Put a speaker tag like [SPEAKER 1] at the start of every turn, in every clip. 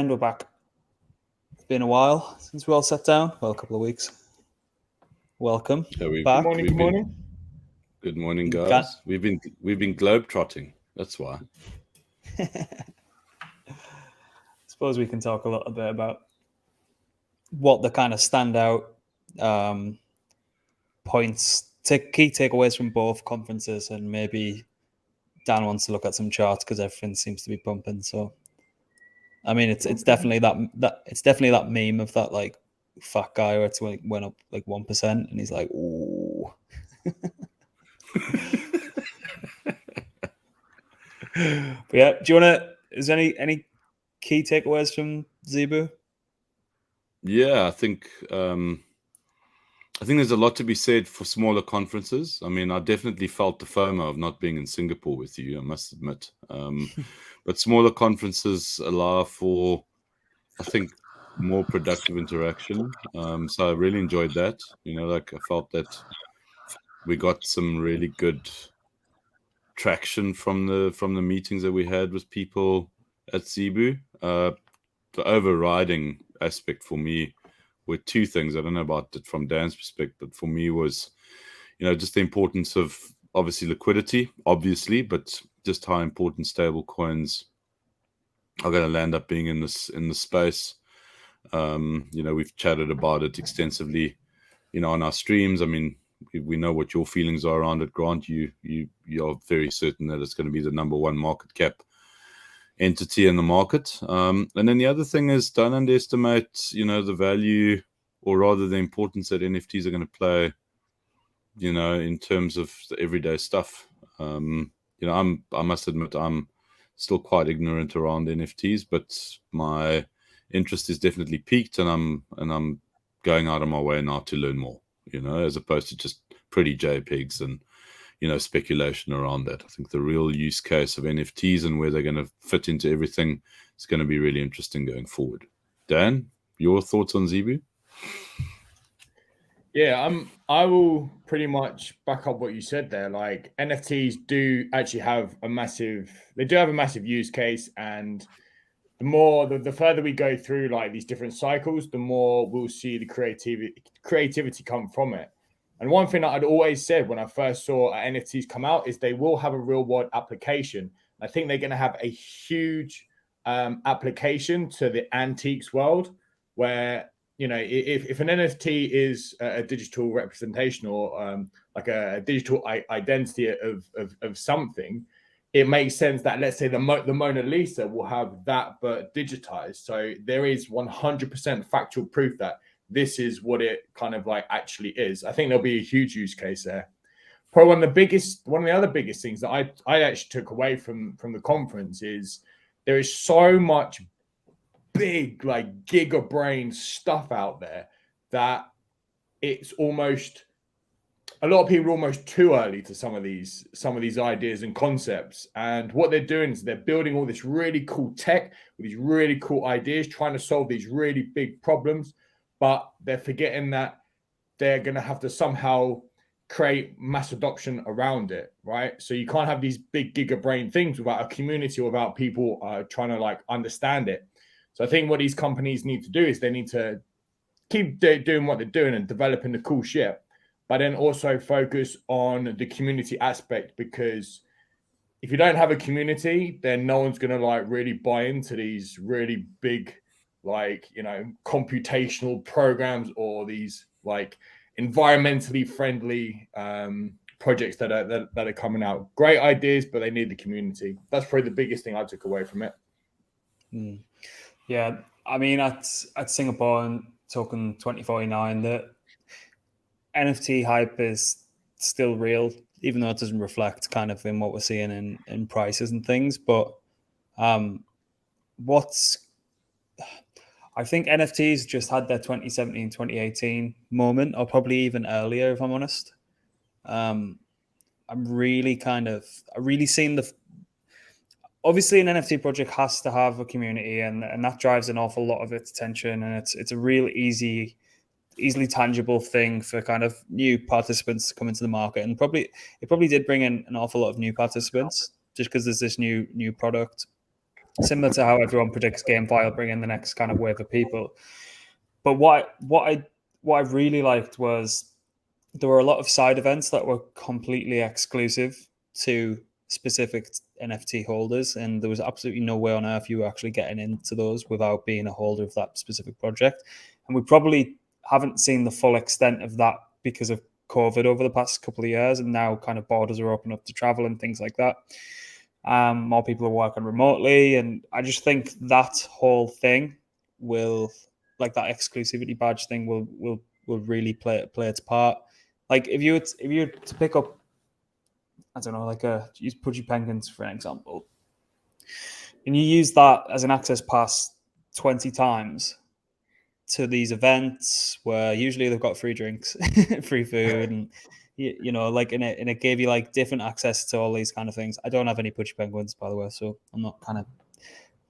[SPEAKER 1] friend. We're back. It's been a while since we all sat down. Well, a couple of weeks. Welcome back.
[SPEAKER 2] Good morning. Good morning, guys. We've been globetrotting. That's why.
[SPEAKER 1] I suppose we can talk a little bit about what the kind of standout points, key takeaways from both conferences, and maybe Dan wants to look at some charts because everything seems to be pumping. So, I mean, it's definitely that meme of that like fat guy where it's went up like 1%, and he's like, ooh. But yeah, do you want to? Is there any key takeaways from Zebu?
[SPEAKER 2] Yeah, I think there's a lot to be said for smaller conferences. I mean, I definitely felt the FOMO of not being in Singapore with you, I must admit. But smaller conferences allow for, I think, more productive interaction. So I really enjoyed that. I felt that we got some really good traction from the meetings that we had with people at Zebu. The overriding aspect for me were two things. I don't know about it from Dan's perspective, but for me was, just the importance of obviously liquidity, obviously, but just how important stable coins are going to land up being in this space. We've chatted about it extensively, on our streams. I mean, we know what your feelings are around it, Grant. You're very certain that it's going to be the number one market cap entity in the market. And then the other thing is, don't underestimate, the value, or rather the importance that NFTs are going to play, in terms of the everyday stuff. I must admit, I'm still quite ignorant around NFTs, but my interest is definitely peaked, and I'm going out of my way now to learn more, as opposed to just pretty JPEGs and, speculation around that. I think the real use case of NFTs and where they're going to fit into everything is going to be really interesting going forward. Dan, your thoughts on Zebu?
[SPEAKER 3] Yeah, I will pretty much back up what you said there. Like, NFTs do actually have a massive use case, and the further we go through like these different cycles, the more we'll see the creativity come from it. And one thing that I'd always said when I first saw NFTs come out is they will have a real world application. I think they're going to have a huge application to the antiques world, where, if an NFT is a digital representation or like a digital identity of something, it makes sense that, let's say, the Mona Lisa will have that but digitized. So there is 100% factual proof that this is what it kind of like actually is. I think there'll be a huge use case there. Probably one of the other biggest things that I actually took away from the conference is there is so much big, like, giga brain stuff out there that it's almost, a lot of people are almost too early to some of these ideas and concepts. And what they're doing is they're building all this really cool tech with these really cool ideas, trying to solve these really big problems, but they're forgetting that they're going to have to somehow create mass adoption around it, right? So you can't have these big giga brain things without a community or without people trying to like understand it. So I think what these companies need to do is they need to keep doing what they're doing and developing the cool shit, but then also focus on the community aspect, because if you don't have a community, then no one's going to like really buy into these really big, like, computational programs or these like environmentally friendly projects that are coming out. Great ideas, but they need the community. That's probably the biggest thing I took away from it.
[SPEAKER 1] Yeah, I mean, at Singapore and Token 2049, the NFT hype is still real, even though it doesn't reflect kind of in what we're seeing in prices and things. But I think NFTs just had their 2017, 2018 moment, or probably even earlier, if I'm honest. I'm really seeing obviously an NFT project has to have a community, and that drives an awful lot of its attention, and it's a real easily tangible thing for kind of new participants to come into the market. And it probably did bring in an awful lot of new participants just because there's this new product. similar to how everyone predicts GameFi will bring in the next kind of wave of people. But what I really liked was there were a lot of side events that were completely exclusive to specific NFT holders, and there was absolutely no way on earth you were actually getting into those without being a holder of that specific project. And we probably haven't seen the full extent of that because of COVID over the past couple of years, and now kind of borders are open up to travel and things like that. More people are working remotely, and I just think that whole thing will, like that exclusivity badge thing, will really play its part. Like if you were to pick up, I don't know, like use Pudgy Penguins for an example, and you use that as an access pass 20 times to these events where usually they've got free drinks, free food, and you know, like and it gave you like different access to all these kind of things. I don't have any Pudgy Penguins, by the way, so I'm not kind of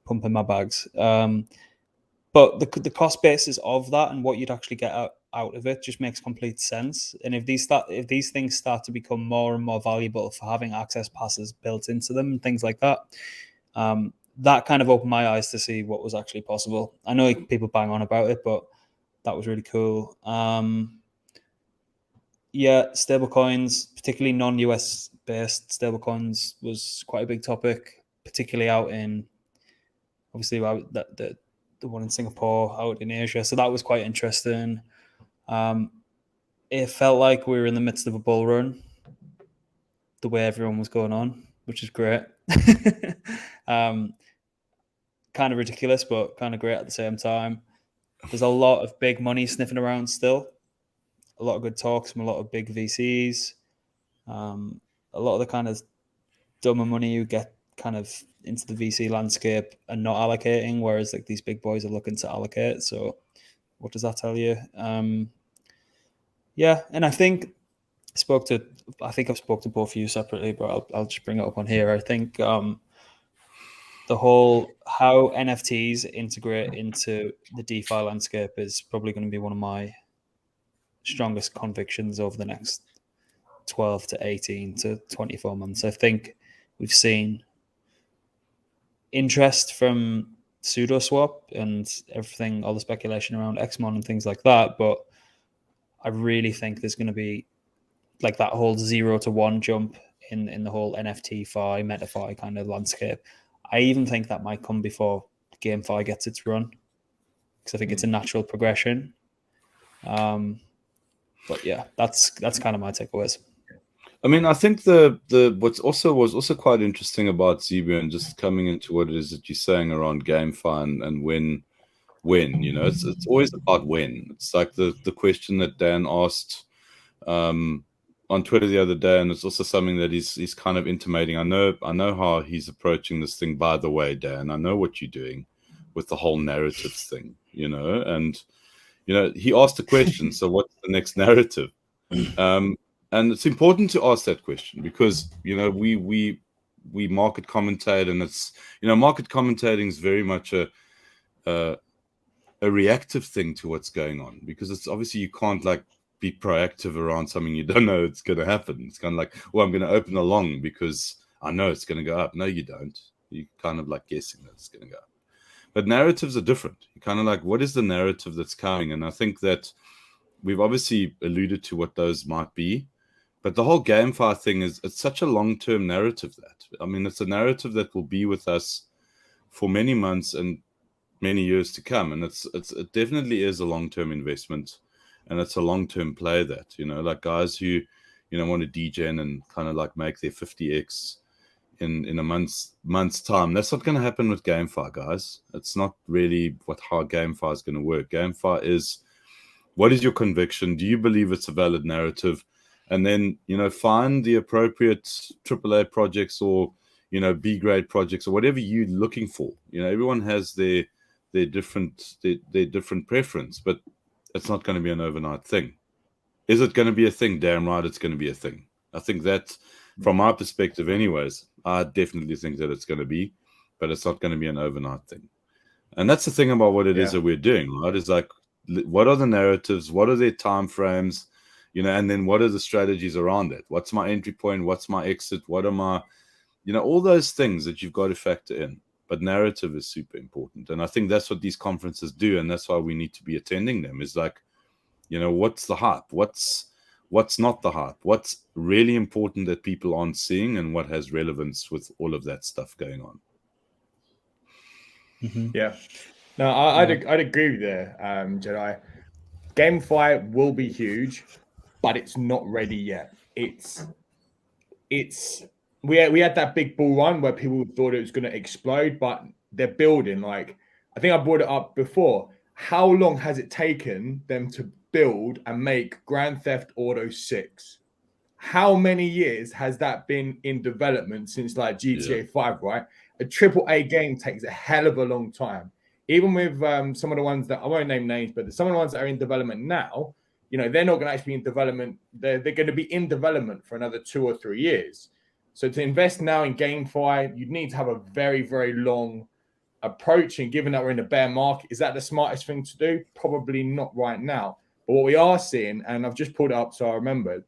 [SPEAKER 1] pumping my bags. But the cost basis of that and what you'd actually get out of it just makes complete sense. And if these things start to become more and more valuable for having access passes built into them and things like that, that kind of opened my eyes to see what was actually possible. I know people bang on about it, but that was really cool. Yeah, stablecoins, particularly non-US based stablecoins, was quite a big topic, particularly out in obviously the one in Singapore, out in Asia. So that was quite interesting. It felt like we were in the midst of a bull run, the way everyone was going on, which is great. Kind of ridiculous, but kind of great at the same time. There's a lot of big money sniffing around still. A lot of good talks from a lot of big VCs. A lot of the kind of dumber money you get kind of into the VC landscape and not allocating, whereas like these big boys are looking to allocate. So what does that tell you? Yeah, and I think I've spoken to both of you separately, but I'll just bring it up on here. I think the whole how NFTs integrate into the DeFi landscape is probably going to be one of my strongest convictions over the next 12 to 18 to 24 months. I think we've seen interest from SudoSwap and everything, all the speculation around Xmon and things like that, but I really think there's going to be like that whole 0 to 1 jump in the whole NFT-fi, MetaFi kind of landscape. I even think that might come before GameFi gets its run, because I think it's a natural progression. But yeah, that's kind of my takeaways.
[SPEAKER 2] I mean, I think the was also quite interesting about Zebu, and just coming into what it is that you're saying around GameFi and when you know, it's always about when. It's like the question that Dan asked on Twitter the other day, and it's also something that he's kind of intimating. I know how he's approaching this thing. By the way, Dan, I know what you're doing with the whole narrative thing, you know, and you know, he asked a question. So what's the next narrative? And it's important to ask that question because, you know, we market commentate, and it's, you know, market commentating is very much a reactive thing to what's going on, because it's obviously you can't like be proactive around something you don't know it's going to happen. It's kind of like, well, I'm going to open a long because I know it's going to go up. No, you don't. You're kind of like guessing that it's going to go up. But narratives are different. You're kind of like, what is the narrative that's coming? And I think that we've obviously alluded to what those might be. But the whole GameFi thing it's such a long-term narrative that, I mean, it's a narrative that will be with us for many months and many years to come. And it definitely is a long-term investment, and it's a long-term play that, you know, like guys who, you know, want to degen and kind of like make their 50x in a month's time. That's not going to happen with GameFi, guys. It's not really how GameFi is going to work. GameFi is, what is your conviction? Do you believe it's a valid narrative? And then, you know, find the appropriate AAA projects or, you know, B-grade projects or whatever you're looking for. You know, everyone has their different preference, but it's not going to be an overnight thing. Is it going to be a thing? Damn right, it's going to be a thing. I think that, from my perspective anyways, I definitely think that it's going to be, but it's not going to be an overnight thing. And that's the thing about what it is that we're doing, right? It's like, what are the narratives? What are their time frames? You know, and then what are the strategies around it? What's my entry point? What's my exit? What am I, you know, all those things that you've got to factor in. but narrative is super important. And I think that's what these conferences do, and that's why we need to be attending them. Is like, you know, what's the hype? What's not the hype? What's really important that people aren't seeing, and what has relevance with all of that stuff going on?
[SPEAKER 3] Yeah. No, I'd agree with you, Jedi. GameFi will be huge, but it's not ready yet. We had that big bull run where people thought it was going to explode, but they're building. Like, I think I brought it up before. How long has it taken them to build and make Grand Theft Auto 6? How many years has that been in development since like GTA 5, right? A AAA game takes a hell of a long time. Even with some of the ones that I won't name names, but some of the ones that are in development now, you know, they're not going to actually be in development. They're going to be in development for another 2 or 3 years. So to invest now in GameFi, you'd need to have a very, very long approach. And given that we're in a bear market, is that the smartest thing to do? Probably not right now. But what we are seeing, and I've just pulled it up so I remembered,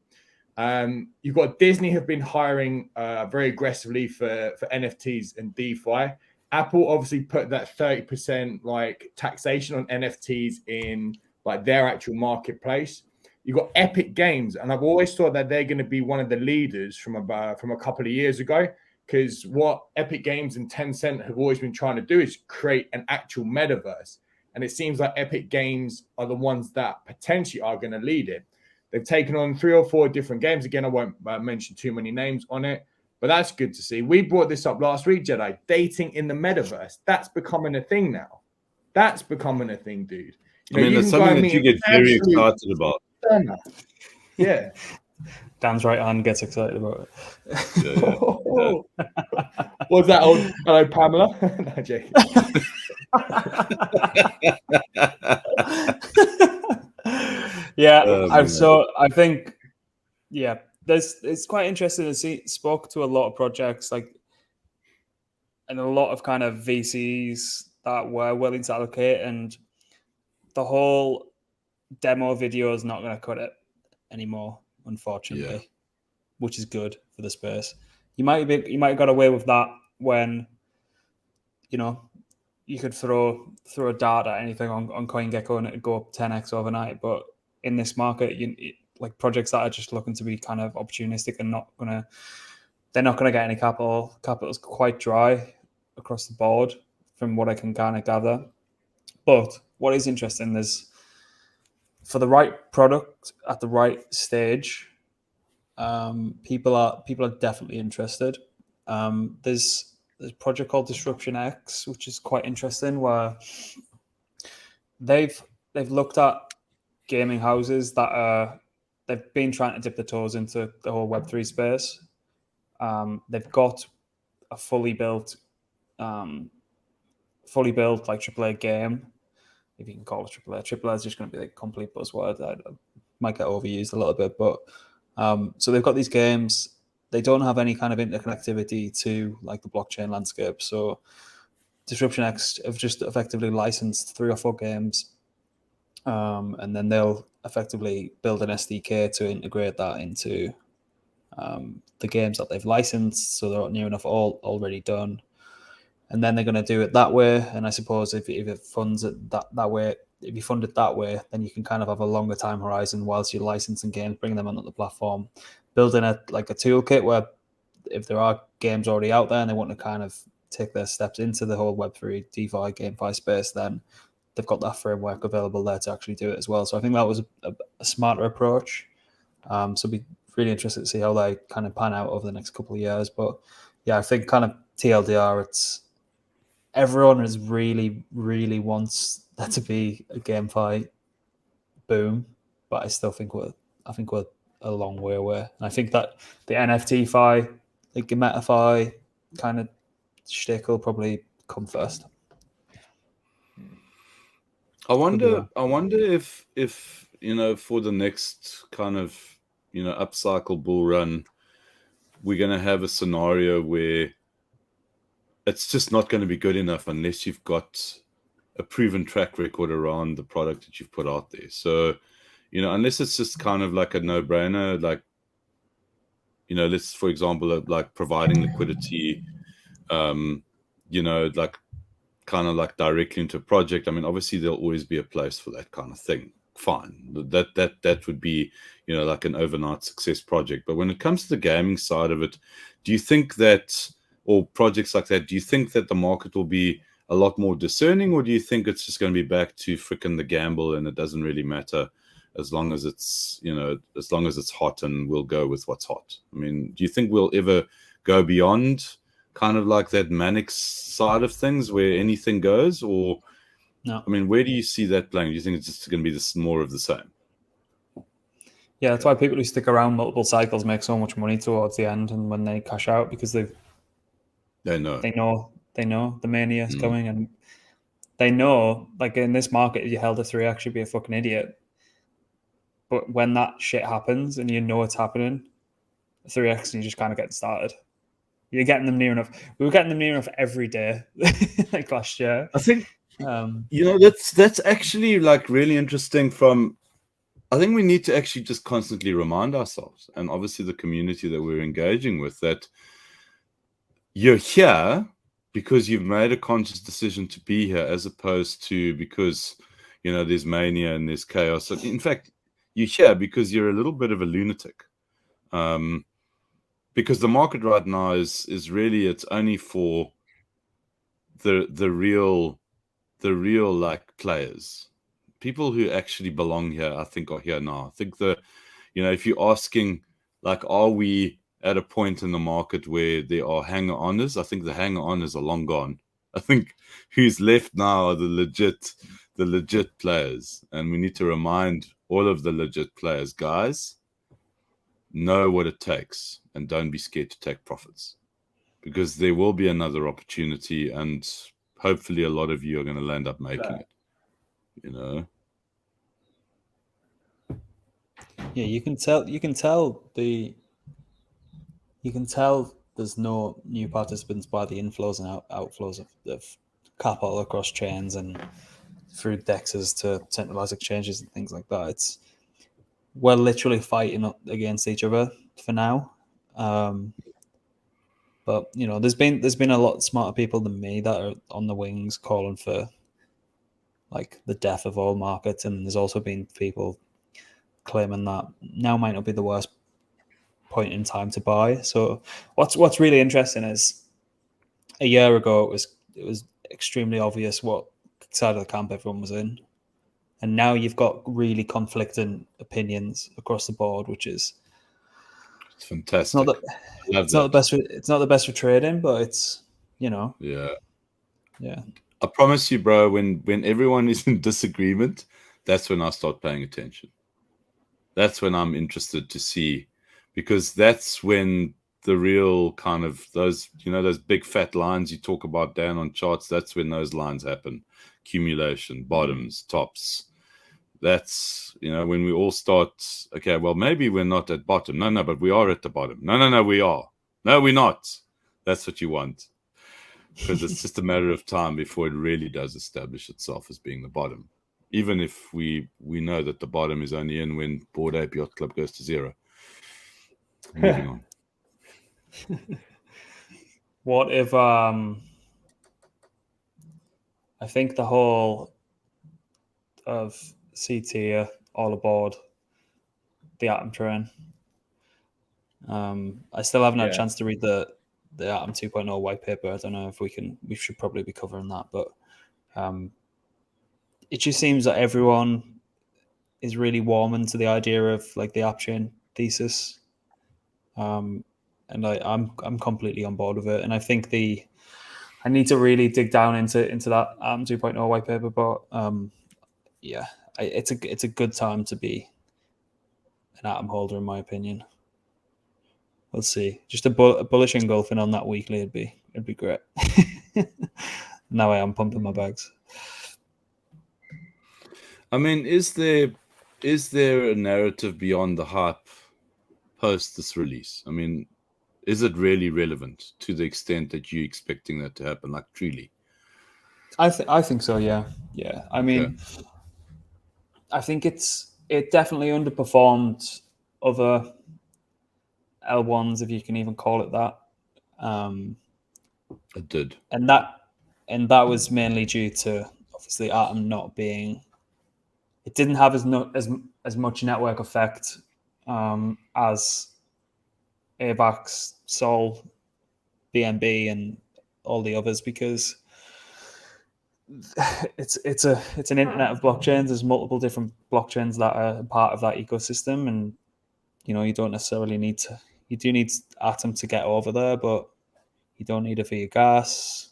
[SPEAKER 3] you've got Disney have been hiring very aggressively for NFTs and DeFi. Apple obviously put that 30% like taxation on NFTs in like their actual marketplace. You've got Epic Games, and I've always thought that they're going to be one of the leaders from a couple of years ago, because what Epic Games and Tencent have always been trying to do is create an actual metaverse. And it seems like Epic Games are the ones that potentially are going to lead it. They've taken on 3 or 4 different games. Again, I won't mention too many names on it, but that's good to see. We brought this up last week, Jedi. Dating in the metaverse. That's becoming a thing now. That's becoming a thing, dude.
[SPEAKER 2] You know, I mean, that's something that you get very excited about.
[SPEAKER 3] Yeah.
[SPEAKER 1] Dan's right hand gets excited about it.
[SPEAKER 3] What's that old? Hello, Pamela. No, joking.
[SPEAKER 1] Yeah, I think, yeah, it's quite interesting to see. Spoke to a lot of projects, like, and a lot of kind of VCs that were willing to allocate, and the whole demo video is not going to cut it anymore, unfortunately, which is good for the space. You might have got away with that when, you know, you could throw a dart at anything on CoinGecko and it'd go up 10x overnight. But in this market, like projects that are just looking to be kind of opportunistic and they're not gonna get any capital. Capital's quite dry across the board, from what I can kind of gather. But what is interesting is, for the right product at the right stage, people are definitely interested. There's a project called Disruption X, which is quite interesting, where they've looked at gaming houses that they've been trying to dip their toes into the whole Web3 space. They've got a fully built like AAA game, if you can call it AAA. AAA is just going to be like a complete buzzword. I might get overused a little bit, but so they've got these games. They don't have any kind of interconnectivity to like the blockchain landscape. So Disruption X have just effectively licensed 3 or 4 games, and then they'll effectively build an SDK to integrate that into the games that they've licensed. So they're near enough all already done. And then they're going to do it that way. And I suppose if it funds it that way, if you fund it that way, then you can kind of have a longer time horizon whilst you're licensing games, bring them onto the platform, building a toolkit where if there are games already out there and they want to kind of take their steps into the whole Web3 DeFi GameFi space, then they've got that framework available there to actually do it as well. So I think that was a smarter approach. So it'd be really interested to see how they kind of pan out over the next couple of years. But yeah, I think kind of TLDR, it's everyone is really, really wants that to be a GameFi boom, but I still think we're a long way away. And I think that the NFT-fi, the GameFi kind of shtick will probably come first.
[SPEAKER 2] I wonder if you know, for the next kind of, you know, upcycle bull run, we're going to have a scenario where it's just not going to be good enough unless you've got a proven track record around the product that you've put out there. So, you know, unless it's just kind of like a no-brainer, like, you know, let's, for example, like providing liquidity, you you know, like kind of like directly into a project, I mean, obviously there'll always be a place for that kind of thing. Fine, that would be, you know, like an overnight success project. But when it comes to the gaming side of it, do you think that, or projects like that, do you think that the market will be a lot more discerning, or do you think it's just going to be back to frickin' the gamble and it doesn't really matter as long as it's, you know, as long as it's hot and we'll go with what's hot? I mean, do you think we'll ever go beyond kind of like that manic side of things where anything goes? Or,
[SPEAKER 1] no.
[SPEAKER 2] I mean, where do you see that playing? Do you think it's just going to be this more of the same?
[SPEAKER 1] Yeah, that's why people who stick around multiple cycles make so much money towards the end, and when they cash out, because they know the mania is coming, and they know, like in this market, if you held a 3x, you'd be a fucking idiot. But when that shit happens and you know it's happening, 3x, and you just kind of get started. You're getting them near enough. We were getting them near enough every day, like last year.
[SPEAKER 2] I think, you know, that's actually like really interesting. I think we need to actually just constantly remind ourselves, and obviously the community that we're engaging with, that you're here because you've made a conscious decision to be here, as opposed to because, you know, there's mania and there's chaos. So in fact, you're here because you're a little bit of a lunatic. Because the market right now is really, it's only for the real like players. People who actually belong here, I think, are here now. I think you know, if you're asking, like, are we at a point in the market where there are hanger-oners? I think the hanger-oners are long gone. I think who's left now are the legit players. And we need to remind all of the legit players, guys, know what it takes and don't be scared to take profits, because there will be another opportunity, and hopefully a lot of you are going to land up making it, you know.
[SPEAKER 1] Yeah, you can tell there's no new participants by the inflows and outflows of capital across chains and through dexes to centralized exchanges and things like that. We're literally fighting against each other for now. But you know, there's been a lot smarter people than me that are on the wings calling for like the death of all markets, and there's also been people claiming that now might not be the worst point in time to buy. So what's really interesting is a year ago it was extremely obvious what side of the camp everyone was in, and now you've got really conflicting opinions across the board, which is
[SPEAKER 2] fantastic.
[SPEAKER 1] It's not the best for trading, but it's, you know.
[SPEAKER 2] Yeah. I promise you, bro, when everyone is in disagreement, that's when I start paying attention. That's when I'm interested to see, because that's when the real kind of those, you know, those big fat lines you talk about down on charts, that's when those lines happen. Accumulation, bottoms, tops. That's, you know, when we all start, okay, well, maybe we're not at bottom. No, but we are at the bottom. No, we are. No, we're not. That's what you want. Because it's just a matter of time before it really does establish itself as being the bottom. Even if we know that the bottom is only in when Bored Ape Yacht Club goes to zero. Moving on.
[SPEAKER 1] What if I think the whole of CT all aboard the Atom train. I still haven't had a chance to read the Atom 2.0 white paper. I don't know if we should probably be covering that, but it just seems that everyone is really warming to the idea of like the app chain thesis. And I'm completely on board with it. And I think I need to really dig down into that Atom 2.0 white paper, but yeah, it's a good time to be an Atom holder, in my opinion. We'll see. Just a bullish engulfing on that weekly it'd be great. Now I am pumping my bags.
[SPEAKER 2] I mean, is there a narrative beyond the hype post this release? I mean, is it really relevant to the extent that you're expecting that to happen, like truly?
[SPEAKER 1] I think so, yeah. I mean, I think it definitely underperformed other L1s, if you can even call it that.
[SPEAKER 2] It did.
[SPEAKER 1] And that and that was mainly due to obviously Atom not being. It didn't have as much network effect as AVAX, Sol, BNB, and all the others, because it's an internet of blockchains. There's multiple different blockchains that are part of that ecosystem, and you don't necessarily need to. You do need Atom to get over there, but you don't need it for your gas.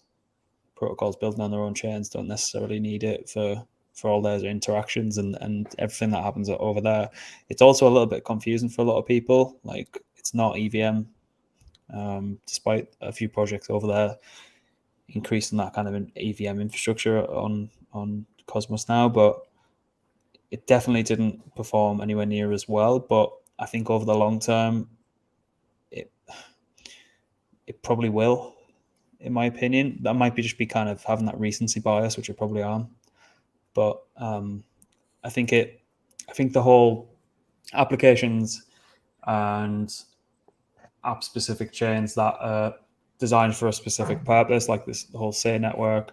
[SPEAKER 1] Protocols building on their own chains don't necessarily need it for all their interactions and everything that happens over there. It's also a little bit confusing for a lot of people. Like, it's not EVM, despite a few projects over there increasing that kind of an EVM infrastructure on Cosmos now, but it definitely didn't perform anywhere near as well. But I think over the long term, it probably will, in my opinion. That might be just be kind of having that recency bias, which it probably am. But I think the whole applications and app specific chains that are designed for a specific purpose, like the whole Say network,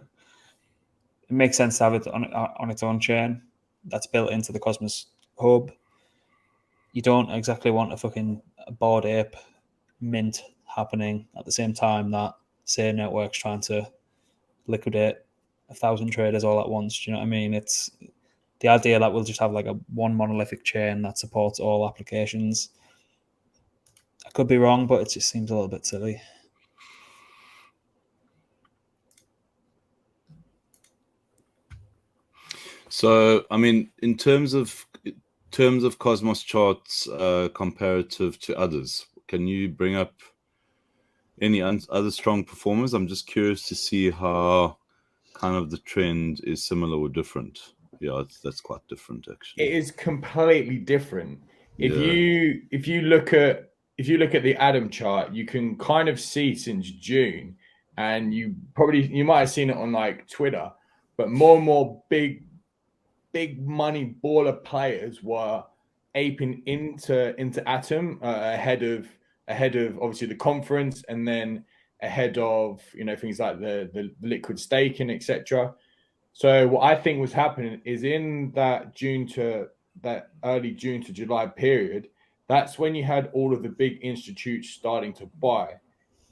[SPEAKER 1] it makes sense to have it on its own chain that's built into the Cosmos hub. You don't exactly want a fucking Bored Ape mint happening at the same time that Say network's trying to liquidate 1,000 traders all at once. Do you know what I mean? It's the idea that we'll just have like a one monolithic chain that supports all applications. I could be wrong, but it just seems a little bit silly.
[SPEAKER 2] So, I mean, in terms of Cosmos charts comparative to others, can you bring up any other strong performers? I'm just curious to see how kind of the trend is similar or different. Yeah, that's quite different actually.
[SPEAKER 3] It is completely different. If you look at the Atom chart, you can kind of see since June, and you might have seen it on like Twitter, but more and more big money baller players were aping into Atom ahead of obviously the conference, and then ahead of things like the liquid staking, etc. So what I think was happening is in that early June to July period, that's when you had all of the big institutes starting to buy.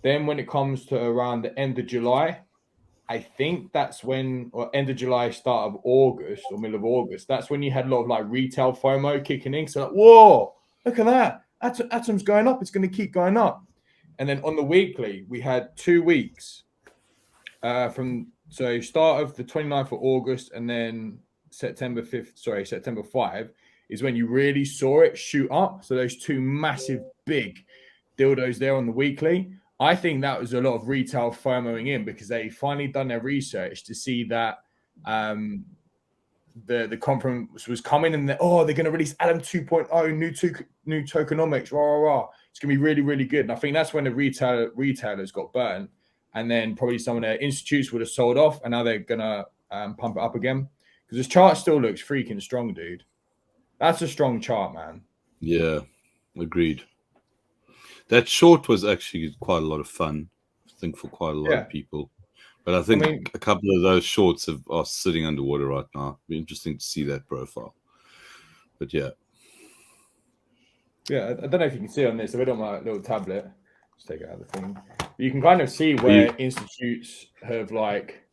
[SPEAKER 3] Then when it comes to around the end of July, I think that's when, or end of July, start of August or middle of August, that's when you had a lot of like retail FOMO kicking in. So like, whoa, look at that. Atom's going up. It's going to keep going up. And then on the weekly, we had 2 weeks from start of the 29th of August and then September 5 is when you really saw it shoot up. So those two massive big dildos there on the weekly. I think that was a lot of retail FOMOing in because they finally done their research to see that the conference was coming, and they're going to release Atom 2.0, new tokenomics, rah, rah, rah. It's going to be really, really good. And I think that's when the retailers got burnt. And then probably some of their institutes would have sold off, and now they're going to pump it up again. Because this chart still looks freaking strong, dude. That's a strong chart, man.
[SPEAKER 2] Yeah, agreed. That short was actually quite a lot of fun, I think, for quite a lot of people. But I think a couple of those shorts are sitting underwater right now. It'd be interesting to see that profile. But yeah.
[SPEAKER 3] Yeah, I don't know if you can see on this. So we don't my little tablet. Let's take it out of the thing. You can kind of see where institutes have like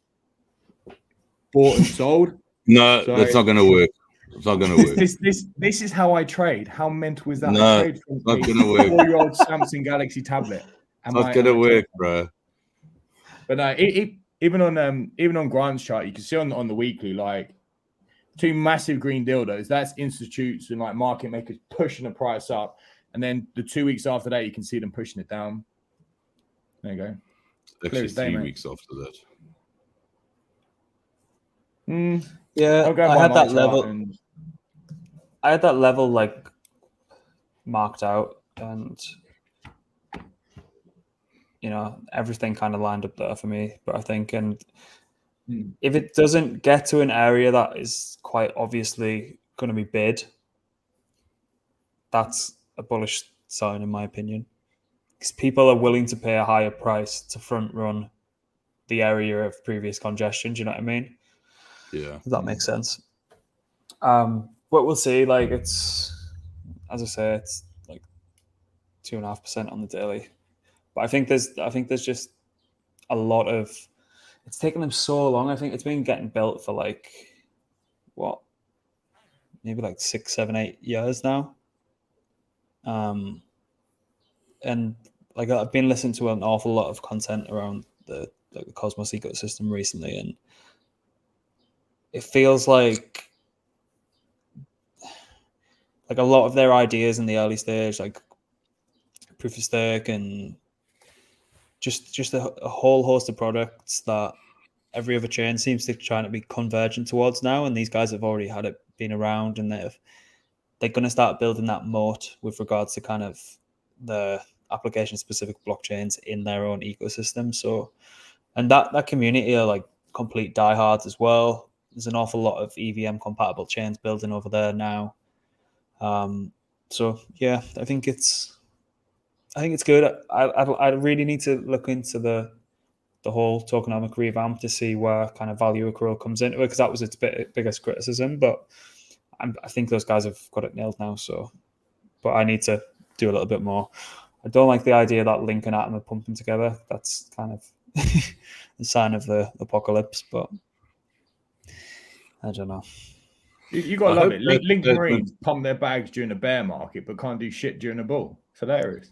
[SPEAKER 3] bought and sold.
[SPEAKER 2] No, that's not going to work. It's not going to work.
[SPEAKER 3] This is how I trade. How mental is that?
[SPEAKER 2] No,
[SPEAKER 3] I trade from
[SPEAKER 2] it's not going to work.
[SPEAKER 3] 4-year-old Samsung Galaxy tablet.
[SPEAKER 2] It's not going to work, bro.
[SPEAKER 3] But no, even on Grant's chart, you can see on the weekly like two massive green dildos. That's institutes and like market makers pushing the price up, and then the 2 weeks after that, you can see them pushing it down. There you go.
[SPEAKER 2] Actually, 3 weeks after that.
[SPEAKER 1] Yeah, I had that level. I had that level like marked out, and everything kind of lined up there for me. But I think, and if it doesn't get to an area that is quite obviously going to be bid, that's a bullish sign in my opinion, because people are willing to pay a higher price to front run the area of previous congestion. Do you know what I mean?
[SPEAKER 2] Yeah.
[SPEAKER 1] If that makes sense. But we'll see. Like, it's, as I say, it's like 2.5% on the daily. But I think there's just a lot of. It's taken them so long. I think it's been getting built for like what, maybe like 6, 7, 8 years now. And like I've been listening to an awful lot of content around the Cosmos ecosystem recently, and it feels like a lot of their ideas in the early stage, like proof of stake and just a whole host of products that every other chain seems to try to be convergent towards now, and these guys have already had it been around, and they're going to start building that moat with regards to kind of the application specific blockchains in their own ecosystem. So, and that community are like complete diehards as well. There's an awful lot of EVM compatible chains building over there now. So yeah, I think it's good. I really need to look into the whole tokenomic revamp to see where kind of value accrual comes into it, because that was its biggest criticism. But I think those guys have got it nailed now. So, but I need to do a little bit more. I don't like the idea that Link and Atom are pumping together. That's kind of the sign of the apocalypse. But I don't know.
[SPEAKER 3] You got to love it. Link Marines pump their bags during a bear market, but can't do shit during a bull. It's hilarious.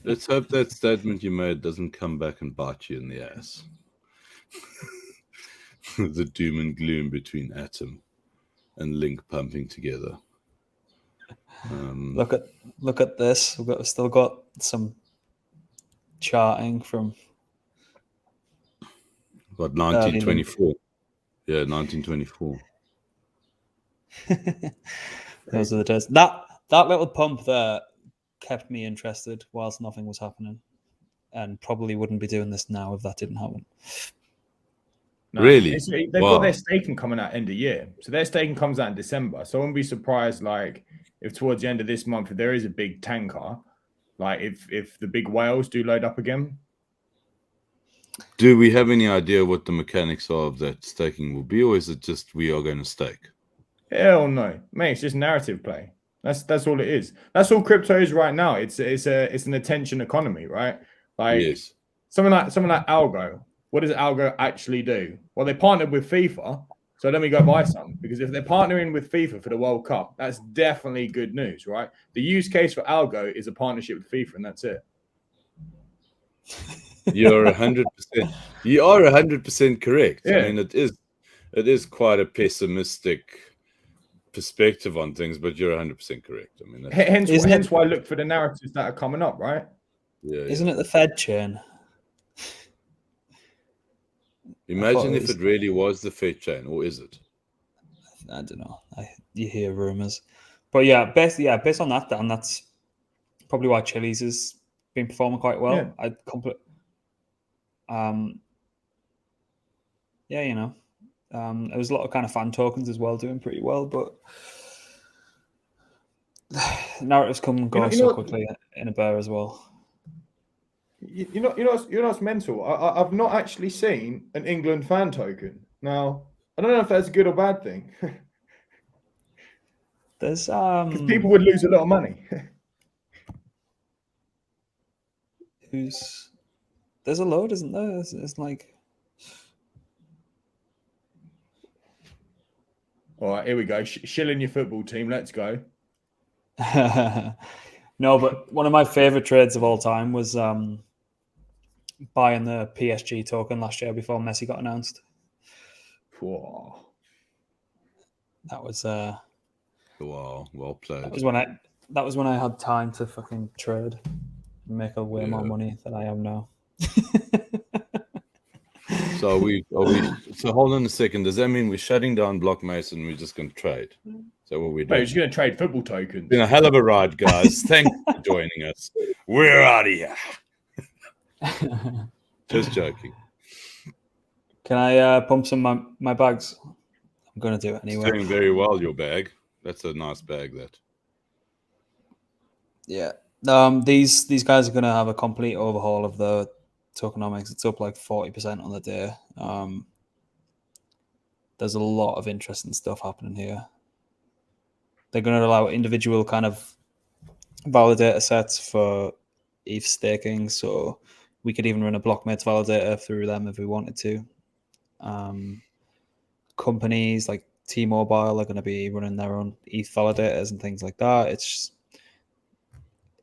[SPEAKER 2] Let's hope that statement you made doesn't come back and bite you in the ass. The doom and gloom between Atom and Link pumping together.
[SPEAKER 1] Look at this. We've still got some charting from
[SPEAKER 2] what, 1924. Yeah, 1924.
[SPEAKER 1] Those are the days. That little pump there kept me interested whilst nothing was happening, and probably wouldn't be doing this now if that didn't happen.
[SPEAKER 3] No,
[SPEAKER 2] really?
[SPEAKER 3] They've got their staking coming out end of year. So their staking comes out in December. So I wouldn't be surprised, like, if towards the end of this month, if there is a big tanker, like if the big whales do load up again.
[SPEAKER 2] Do we have any idea what the mechanics of that staking will be, or is it just we are going to stake?
[SPEAKER 3] Hell no, mate. It's just narrative play. That's all it is. That's all crypto is right now. It's an attention economy, right? Like,
[SPEAKER 2] yes.
[SPEAKER 3] Something like ALGO. What does ALGO actually do? Well, they partnered with FIFA, so let me go buy some. Because if they're partnering with FIFA for the World Cup, that's definitely good news, right? The use case for ALGO is a partnership with FIFA, and that's it.
[SPEAKER 2] You're 100%. You are 100% correct.
[SPEAKER 3] Yeah.
[SPEAKER 2] I mean, it is quite a pessimistic perspective on things, but you're 100% correct. I mean,
[SPEAKER 3] hence why I look for the narratives that are coming up, right?
[SPEAKER 2] Yeah.
[SPEAKER 1] Isn't it the Fed chain?
[SPEAKER 2] Imagine if it really was the Fed chain, or is it?
[SPEAKER 1] I don't know. You hear rumors, but yeah, based on that, Dan, that's probably why Chili's has been performing quite well.
[SPEAKER 3] Yeah.
[SPEAKER 1] Yeah, you know, there was a lot of kind of fan tokens as well doing pretty well, but narratives come and go so quickly in a bear as well.
[SPEAKER 3] You know what's mental? I've not actually seen an England fan token. Now, I don't know if that's a good or bad thing.
[SPEAKER 1] There's
[SPEAKER 3] because people would lose a lot of money.
[SPEAKER 1] There's a load, isn't there? It's like.
[SPEAKER 3] All right, here we go. Shilling your football team. Let's go.
[SPEAKER 1] No, but one of my favorite trades of all time was buying the PSG token last year before Messi got announced.
[SPEAKER 3] Whoa.
[SPEAKER 1] That was
[SPEAKER 2] wow, well played.
[SPEAKER 1] That was when I had time to fucking trade and make way more money than I am now.
[SPEAKER 2] So so hold on a second. Does that mean we're shutting down Block Mason and we're just going to trade? Is that what we're doing?
[SPEAKER 3] We're just going to trade football tokens.
[SPEAKER 2] It's been a hell of a ride, guys. Thanks for joining us. We're out of here. Just joking.
[SPEAKER 1] Can I pump some my bags? I'm going to do it anyway.
[SPEAKER 2] It's doing very well, your bag. That's a nice bag, that.
[SPEAKER 1] Yeah. These guys are going to have a complete overhaul of the tokenomics. It's up like 40% on the day. There's a lot of interesting stuff happening here. They're going to allow individual kind of validator sets for ETH staking, so we could even run a blockmates validator through them if we wanted to. Companies like T-Mobile are going to be running their own ETH validators and things like that.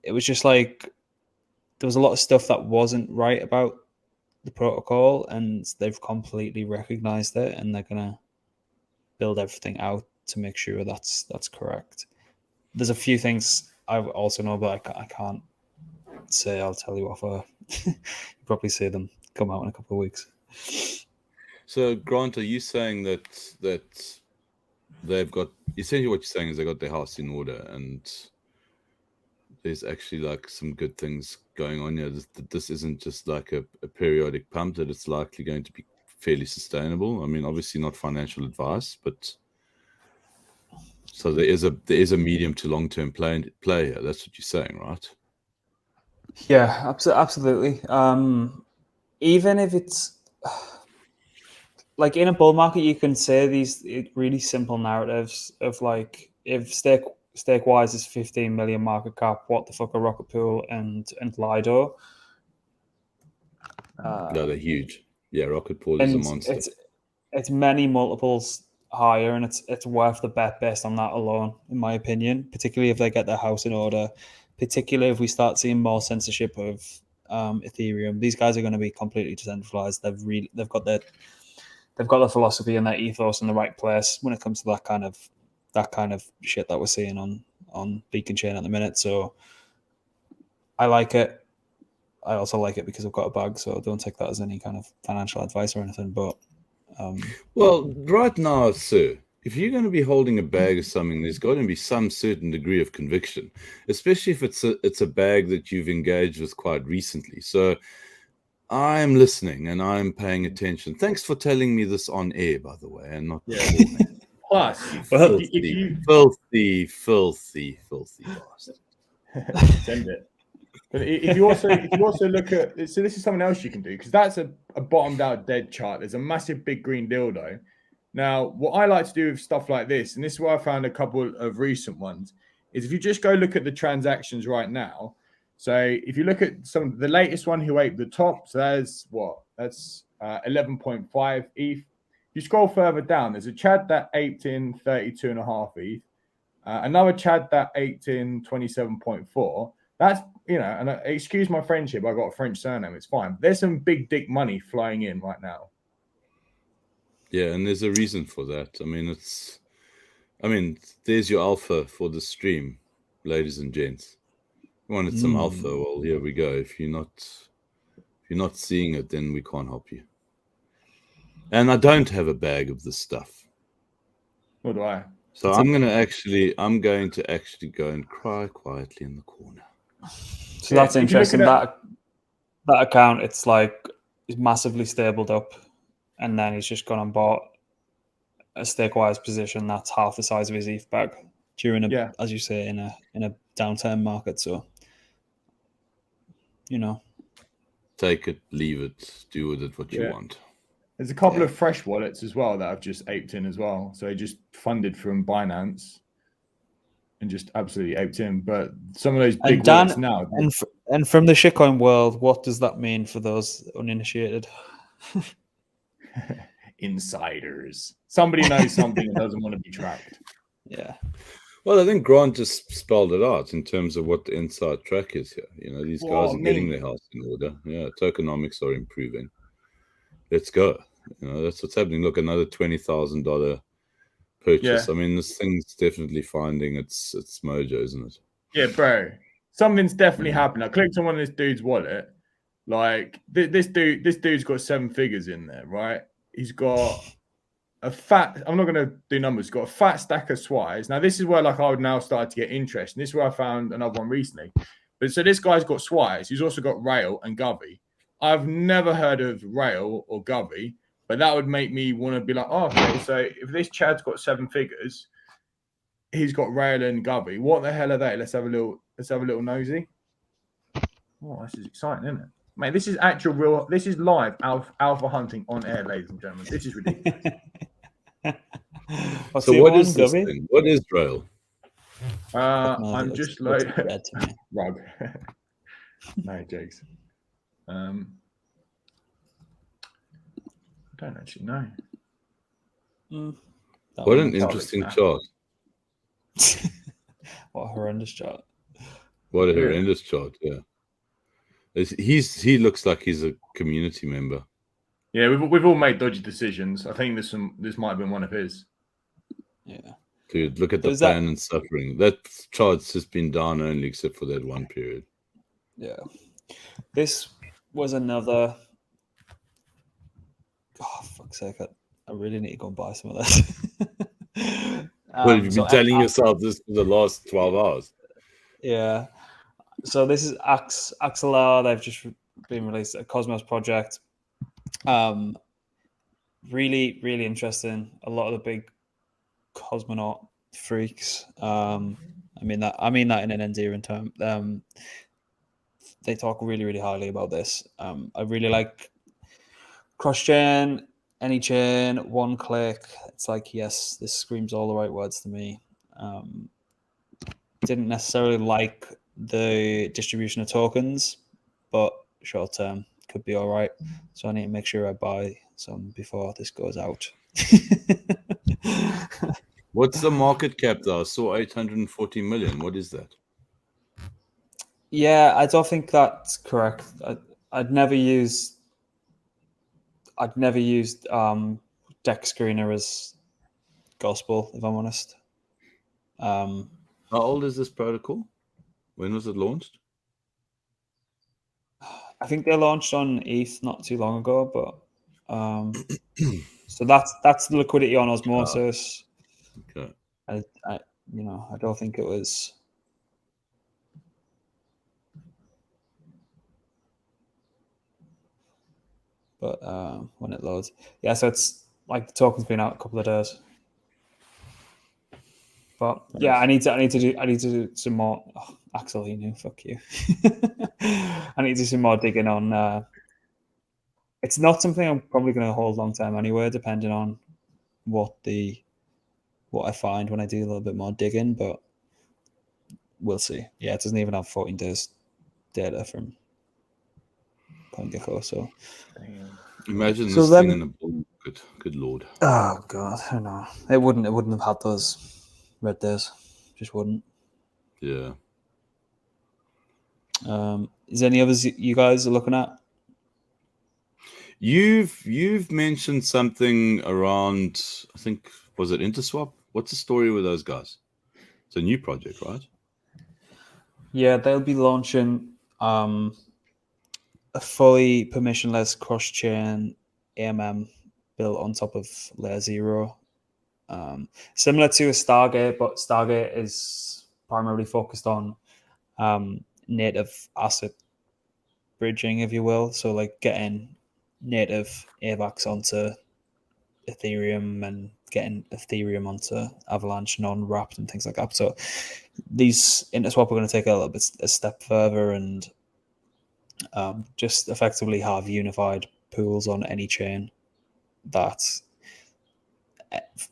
[SPEAKER 1] It was just like there was a lot of stuff that wasn't right about the protocol, and they've completely recognized it, and they're going to build everything out to make sure that's correct. There's a few things I also know, but I can't say. I'll tell you off air. You'll probably see them come out in a couple of weeks.
[SPEAKER 2] So, Grant, are you saying that they've got, essentially what you're saying is they got their house in order, and there's actually like some good things going on here? This isn't just like a periodic pump, that it's likely going to be fairly sustainable. I mean, obviously not financial advice, but so there is a medium to long term play here. That's what you're saying, right?
[SPEAKER 1] Yeah, absolutely. Even if it's like in a bull market, you can say these really simple narratives of like, if StakeWise is 15 million market cap, what the fuck are Rocket Pool and Lido?
[SPEAKER 2] No, they're huge. Yeah, Rocket Pool is a monster.
[SPEAKER 1] It's many multiples higher, and it's worth the bet based on that alone, in my opinion. Particularly if they get their house in order. Particularly if we start seeing more censorship of Ethereum. These guys are going to be completely decentralized. They've got their philosophy and their ethos in the right place when it comes to that kind of shit that we're seeing on Beacon Chain at the minute. So I like it. I also like it because I've got a bag, so don't take that as any kind of financial advice or anything. But
[SPEAKER 2] well, right now, sir, if you're going to be holding a bag of something, there's got to be some certain degree of conviction, especially if it's a bag that you've engaged with quite recently. So I'm listening and I'm paying attention. Thanks for telling me this on air, by the way, and not
[SPEAKER 3] Plus,
[SPEAKER 2] filthy bastard.
[SPEAKER 3] Send it. But if you also look at, so this is something else you can do, because that's a bottomed out dead chart. There's a massive big green dildo. Now, what I like to do with stuff like this, and this is where I found a couple of recent ones, is if you just go look at the transactions right now. So if you look at the latest one who aped the top, so that's 11.5 ETH. You scroll further down, there's a Chad that aped in 32.5 ETH. Another Chad that aped in 27.4. That's, and excuse my friendship, I got a French surname, it's fine. There's some big dick money flying in right now.
[SPEAKER 2] Yeah, and there's a reason for that. I mean, there's your alpha for the stream, ladies and gents. You wanted some alpha? Well, here we go. If you're not seeing it, then we can't help you. And I don't have a bag of this stuff.
[SPEAKER 3] What do I?
[SPEAKER 2] So I'm going to actually go and cry quietly in the corner.
[SPEAKER 1] So that's interesting. That account, it's massively stabled up, and then he's just gone and bought a StakeWise position that's half the size of his ETH bag during as you say, in a downturn market. So,
[SPEAKER 2] take it, leave it, do with it what you want.
[SPEAKER 3] There's a couple of fresh wallets as well that I've just aped in as well. So I just funded from Binance and just absolutely aped in. But some of those big wallets now.
[SPEAKER 1] And from the shitcoin world, what does that mean for those uninitiated?
[SPEAKER 3] Insiders. Somebody knows something and doesn't want to be tracked.
[SPEAKER 1] Yeah.
[SPEAKER 2] Well, I think Grant just spelled it out in terms of what the inside track is here. These guys are getting their house in order. Yeah, tokenomics are improving. Let's go. That's what's happening. Look, another $20,000 purchase. Yeah. I mean, this thing's definitely finding its mojo, isn't it?
[SPEAKER 3] Yeah, bro. Something's definitely happened. I clicked on one of this dude's wallet. Like this dude's got 7 figures in there, right? He's got a fat. I'm not going to do numbers. He's got a fat stack of SWISE. Now this is where I would now start to get interest. And this is where I found another one recently. But so this guy's got SWISE. He's also got Rail and Govy. I've never heard of Rail or Govy, but that would make me want to be like, oh, okay, so if this Chad's got 7 figures, he's got Rail and Govy. What the hell are they? Let's have a little nosy. Oh, this is exciting, isn't it? Mate, this is actual real. This is live alpha hunting on air, ladies and gentlemen. This is ridiculous.
[SPEAKER 1] What's
[SPEAKER 2] So
[SPEAKER 1] the
[SPEAKER 2] what
[SPEAKER 1] other
[SPEAKER 2] is
[SPEAKER 1] one,
[SPEAKER 2] this
[SPEAKER 1] Gubby?
[SPEAKER 2] thing? What is Braille?
[SPEAKER 3] I'm
[SPEAKER 1] It
[SPEAKER 3] just
[SPEAKER 1] looks
[SPEAKER 3] like
[SPEAKER 1] red to me.
[SPEAKER 3] rug. No jokes. I don't actually know.
[SPEAKER 2] What an interesting chart.
[SPEAKER 1] What a horrendous chart.
[SPEAKER 2] What a horrendous chart, yeah. He looks like he's a community member.
[SPEAKER 3] Yeah, we've all made dodgy decisions. I think this might have been one of his.
[SPEAKER 1] Yeah.
[SPEAKER 2] Dude, look at the pain and suffering. That chart's just been down only except for that one period.
[SPEAKER 1] Yeah. This was another. Oh, fuck's sake. I really need to go and buy some of this.
[SPEAKER 2] Well, you've been telling yourself this for the last 12 hours.
[SPEAKER 1] Yeah. So this is HXRO. They've just been released, a Cosmos project. Really, really interesting. A lot of the big cosmonaut freaks. I mean that in an endearing term. They talk really, really highly about this. I really like cross-chain, any chain, one click. It's like, yes, this screams all the right words to me. Didn't necessarily like the distribution of tokens, but short term could be all right. So I need to make sure I buy some before this goes out.
[SPEAKER 2] What's the market cap though? I saw 840 million. What is that?
[SPEAKER 1] Yeah, I don't think that's correct. I'd never used Deck Screener as gospel, if I'm honest.
[SPEAKER 2] How old is this protocol? When was it launched?
[SPEAKER 1] I think they launched on ETH not too long ago, but so that's the liquidity on Osmosis.
[SPEAKER 2] Okay.
[SPEAKER 1] I don't think it was. But when it loads, yeah. So it's like the token's been out a couple of days. But yeah, I need to do some more. Oh, Axel, you knew. Fuck you. I need to do some more digging on. It's not something I'm probably going to hold long term anyway, depending on what I find when I do a little bit more digging. But we'll see. Yeah, it doesn't even have 14 days data from CoinGecko. So
[SPEAKER 2] imagine this thing in a bull market. Good lord.
[SPEAKER 1] Oh god, I know. It wouldn't have had those red days. Just wouldn't.
[SPEAKER 2] Yeah.
[SPEAKER 1] Is there any others you guys are looking at?
[SPEAKER 2] You've mentioned something around, I think, was it Interswap? What's the story with those guys? It's a new project, right?
[SPEAKER 1] Yeah, they'll be launching a fully permissionless cross-chain AMM built on top of Layer 0. Similar to a Stargate, but Stargate is primarily focused on native asset bridging, if you will. So like getting native AVAX onto Ethereum and getting Ethereum onto Avalanche non-wrapped and things like that. So these Interswap are going to take a step further and just effectively have unified pools on any chain that,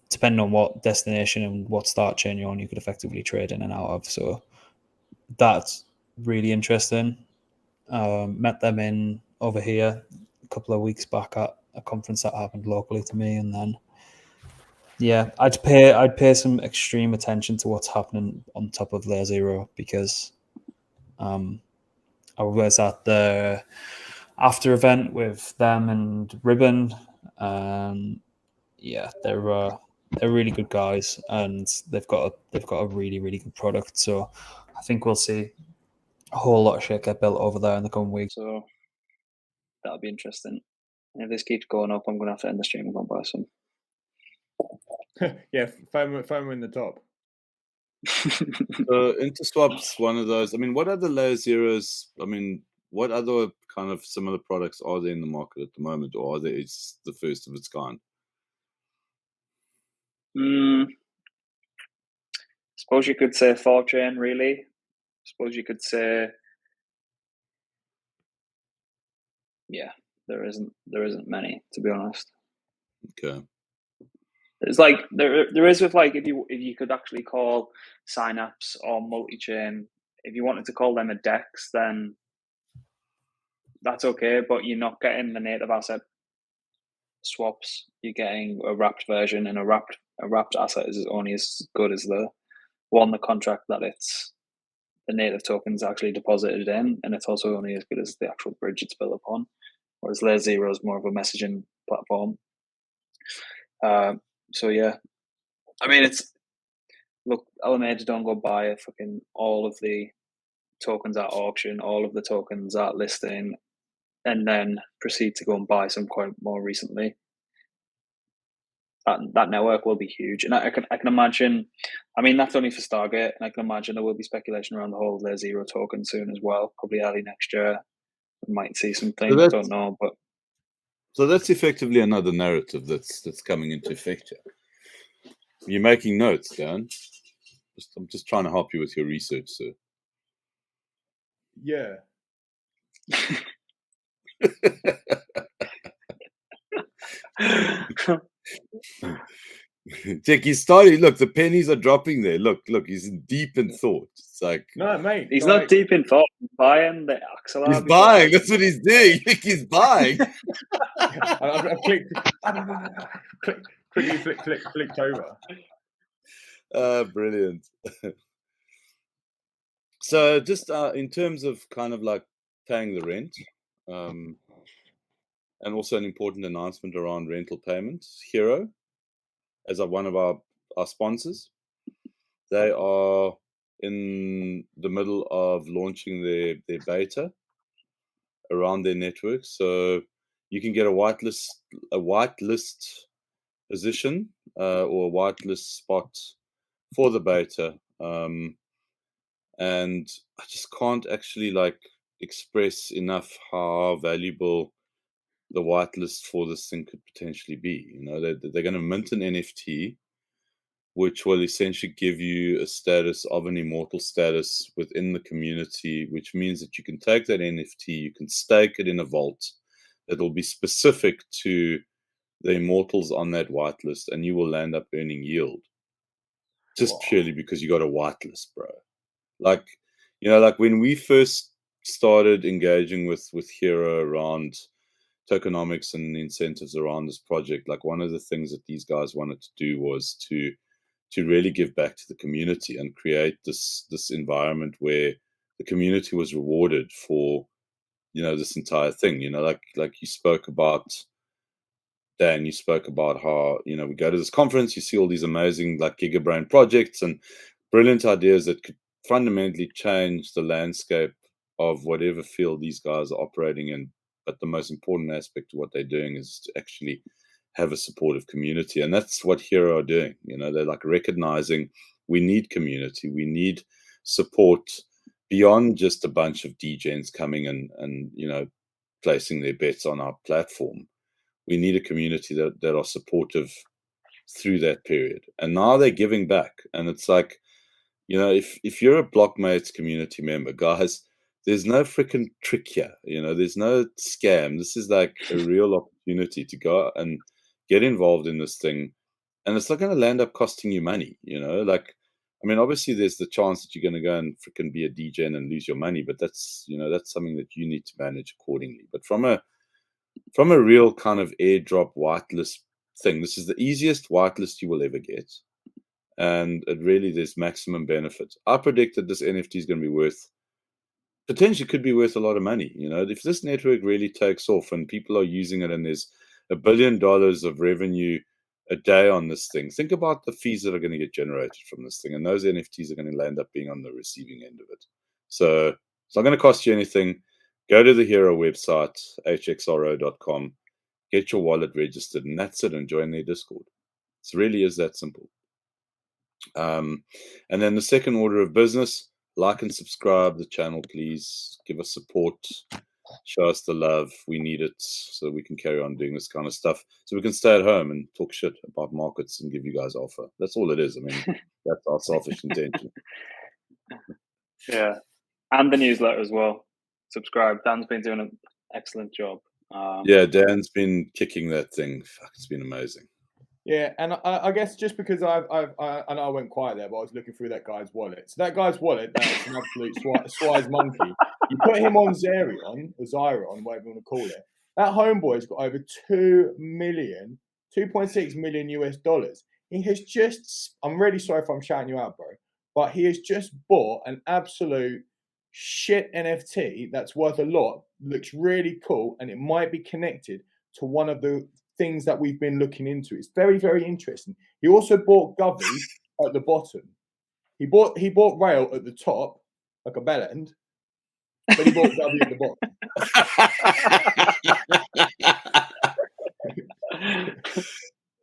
[SPEAKER 1] depending on what destination and what start chain you're on, you could effectively trade in and out of. So that's really interesting. Met them in over here a couple of weeks back at a conference that happened locally to me, and then yeah, I'd pay some extreme attention to what's happening on top of Layer 0 because I was at the after event with them and Ribbon. Yeah, they're really good guys, and they've got a really, really good product. So I think we'll see a whole lot of shit get built over there in the coming weeks. So that'll be interesting. And if this keeps going up, I'm going to have to end the stream and go and buy some.
[SPEAKER 3] Yeah, FOMO in the top.
[SPEAKER 2] So Interswap's one of those. I mean, what other Layer Zeros? I mean, what other kind of similar products are there in the market at the moment, or are there? It's the first of its kind.
[SPEAKER 1] Suppose you could say 4chain, really. Suppose you could say yeah, there isn't many, to be honest.
[SPEAKER 2] Okay.
[SPEAKER 1] It's like there is with like if you could actually call signups or multi-chain, if you wanted to call them a DEX, then that's okay, but you're not getting the native asset swaps. You're getting a wrapped version, and a wrapped asset is only as good as the contract that it's the native tokens actually deposited in, and it's also only as good as the actual bridge it's built upon. Whereas Layer Zero is more of a messaging platform. So yeah, I mean, look, Alameda don't go buy fucking all of the tokens at auction, all of the tokens at listing, and then proceed to go and buy some quite more recently. That network will be huge, and I can imagine. I mean, that's only for Stargate, and I can imagine there will be speculation around the whole Layer Zero token soon as well. Probably early next year, we might see something. I don't know, but
[SPEAKER 2] so that's effectively another narrative that's coming into effect here. You're making notes, Dan. I'm just trying to help you with your research, sir.
[SPEAKER 3] Yeah.
[SPEAKER 2] Jack, he's starting. Look, the pennies are dropping there. Look, he's deep in thought. It's like,
[SPEAKER 3] no, mate,
[SPEAKER 1] he's not deep in thought. He's buying the XLR.
[SPEAKER 2] He's buying. That's what he's doing. He's buying.
[SPEAKER 3] I've clicked. Quickly flicked over.
[SPEAKER 2] Brilliant. So, just in terms of kind of like paying the rent, and also an important announcement around rental payments. Hero, as one of our sponsors, they are in the middle of launching their beta around their network. So you can get a whitelist position or a whitelist spot for the beta. And I just can't actually like express enough how valuable the whitelist for this thing could potentially be. You know, they're going to mint an NFT, which will essentially give you a status of an immortal status within the community, which means that you can take that NFT, you can stake it in a vault that will be specific to the immortals on that whitelist, and you will land up earning yield just purely because you got a whitelist, bro. Like, you know, like when we first started engaging with Hero around tokenomics and incentives around this project, like one of the things that these guys wanted to do was to really give back to the community and create this environment where the community was rewarded for, you know, this entire thing. You know, like you spoke about, Dan, you spoke about how, you know, we go to this conference, you see all these amazing like gigabrain projects and brilliant ideas that could fundamentally change the landscape of whatever field these guys are operating in. But the most important aspect of what they're doing is to actually have a supportive community. And that's what Hero are doing. You know, they're like recognizing we need community, we need support beyond just a bunch of degens coming and you know, placing their bets on our platform. We need a community that are supportive through that period. And now they're giving back. And it's like, you know, if you're a Blockmates community member, guys, there's no freaking trick here. You know, there's no scam. This is like a real opportunity to go and get involved in this thing. And it's not going to land up costing you money, you know, like, I mean, obviously there's the chance that you're going to go and freaking be a degen and lose your money, but that's, you know, that's something that you need to manage accordingly. But from a real kind of airdrop whitelist thing, this is the easiest whitelist you will ever get. And it really, there's maximum benefit. I predict that this NFT is going to be potentially could be worth a lot of money. You know, if this network really takes off and people are using it and there's $1 billion of revenue a day on this thing, think about the fees that are going to get generated from this thing. And those NFTs are going to land up being on the receiving end of it. So it's not going to cost you anything. Go to the Hero website, HXRO.com, get your wallet registered, and that's it, and join their Discord. It really is that simple. And then the second order of business, like and subscribe the channel, please. Give us support, show us the love. We need it so we can carry on doing this kind of stuff, so we can stay at home and talk shit about markets and give you guys alpha. That's all it is. I mean, that's our selfish intention.
[SPEAKER 1] Yeah, and the newsletter as well. Subscribe. Dan's been doing an excellent job.
[SPEAKER 2] Yeah, Dan's been kicking that thing. Fuck, it's been amazing.
[SPEAKER 3] Yeah, and I guess just because I know I went quiet there, but I was looking through that guy's wallet. So that guy's wallet, that's an absolute swise monkey. You put him on Xerion, or Zyron, whatever you want to call it. That homeboy's got over 2.6 million US dollars. He has just, I'm really sorry if I'm shouting you out, bro, but he has just bought an absolute shit NFT that's worth a lot, looks really cool, and it might be connected to one of the things that we've been looking into. It's very, very interesting. He also bought Govey at the bottom. He bought Rail at the top, like a bell end, but he bought Govey at the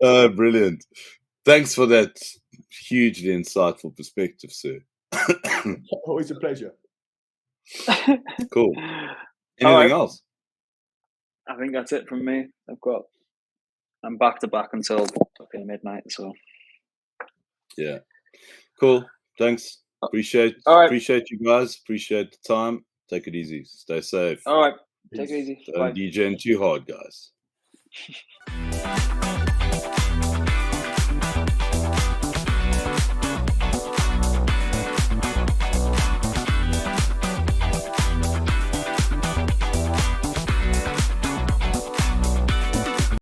[SPEAKER 2] bottom. Brilliant. Thanks for that hugely insightful perspective, sir.
[SPEAKER 3] Always a pleasure.
[SPEAKER 2] Cool. Anything else?
[SPEAKER 4] I think that's it from me. I'm back to back until midnight, so
[SPEAKER 2] yeah. Cool. Thanks. Appreciate you guys. Appreciate the time. Take it easy. Stay safe.
[SPEAKER 4] All right. Take it easy.
[SPEAKER 2] Don't DJing too hard, guys.